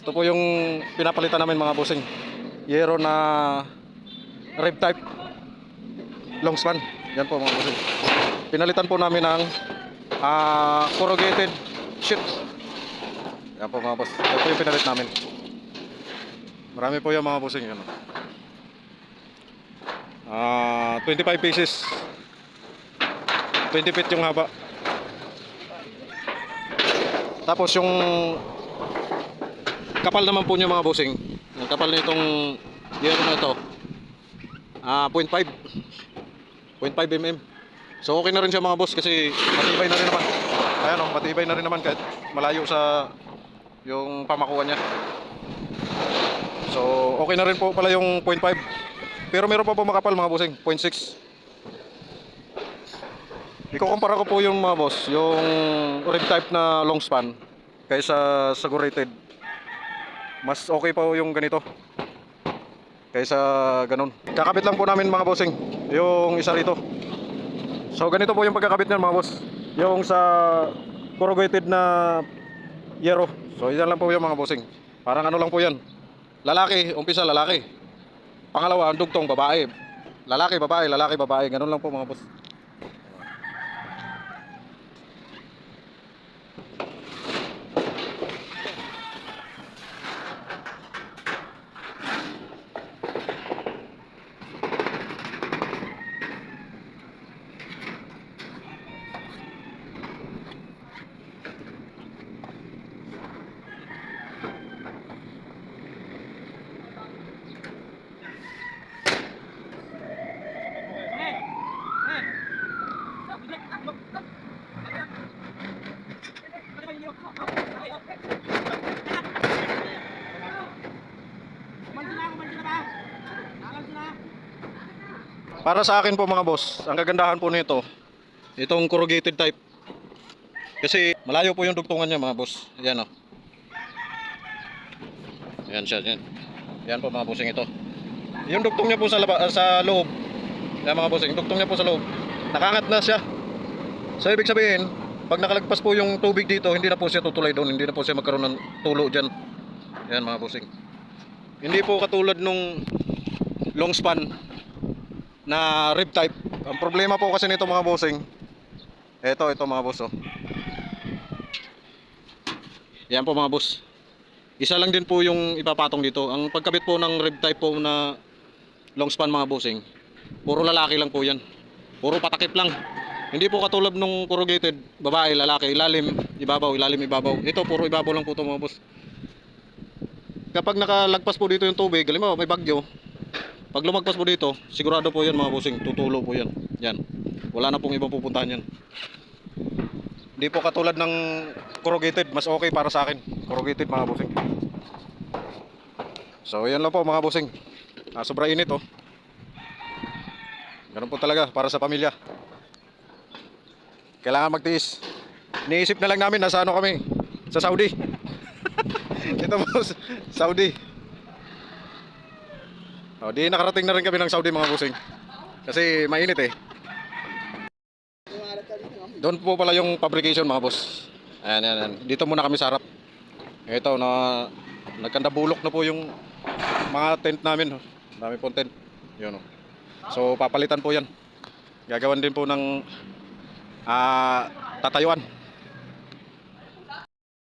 Ito po yung pinapalitan namin mga bossing. Yero na rib type long span. Yan po mga bossing. Pinalitan po namin ng corrugated sheet. Yan po mga boss. Ito po yung pinalit namin. Marami po yung mga bossing. Yan. 25 pieces. 20 feet yung haba. Tapos yung kapal naman po niya mga bossing. Ang kapal nitong yero na ito 0.5 mm. So okay na rin siya mga boss kasi matibay na rin naman. Ayan o, matibay na rin naman kahit malayo sa yung pamakuan niya. So okay na rin po pala yung 0.5. Pero meron pa po makapal mga bossing, 0.6. Ikukumpara ko po yung mga boss, yung rib type na long span kaysa sa corrugated. Mas okay pa yung ganito kaysa ganun. Kakabit lang po namin mga bossing yung isa rito. So ganito po yung pagkakabit niyan mga boss. Yung sa corrugated na yero. So yan lang po yung mga bossing. Parang ano lang po yan. Lalaki, umpisa lalaki. Pangalawa, ang dugtong babae. Lalaki, babae, lalaki, babae. Ganun lang po mga boss. Para sa akin po mga boss, ang kagandahan po nito, itong corrugated type. Kasi malayo po yung dugtungan niya mga boss. Ayan o. Ayan siya, yan. Yan po mga bossing ito. Yung dugtong niya po sa loob. Yan mga bossing, dugtong niya po sa loob. Nakangat na siya. So ibig sabihin, pag nakalagpas po yung tubig dito, hindi na po siya tutulay doon. Hindi na po siya magkaroon ng tulo dyan. Yan mga bossing. Hindi po katulad nung long span na rib type. Ang problema po kasi nito mga bossing, ito mga boss oh. Yan po mga boss. Isa lang din po yung ipapatong dito. Ang pagkabit po ng rib type po na long span mga bossing, puro lalaki lang po yan. Puro patakip lang. Hindi po katulad nung corrugated, babae, lalaki, ilalim, ibabaw, ilalim, ibabaw. Ito puro ibabaw lang po ito mga boss. Kapag nakalagpas po dito yung tubig, halimbawa may bagyo, pag lumagpas po dito, sigurado po yan mga bossing, tutulo po yan. Yan. Wala na pong ibang pupuntahan yan. Hindi po katulad ng corrugated, mas okay para sa akin. Corrugated mga bossing. So yan lang po mga bossing. Sobra init oh. Ganun po talaga para sa pamilya. Kailangan magtiis. Iniisip na lang namin nasa ano kami, sa Saudi. Ito po, Saudi. Di nakarating na rin kami ng Saudi mga bossing. Kasi mainit eh. Doon po pala yung fabrication mga boss. Ayan. Dito muna kami sa harap. Ito na nagkandabulok na po yung mga tent namin. Dami pong tent. Yun, oh. So papalitan po yan. Gagawan din po ng tatayuan.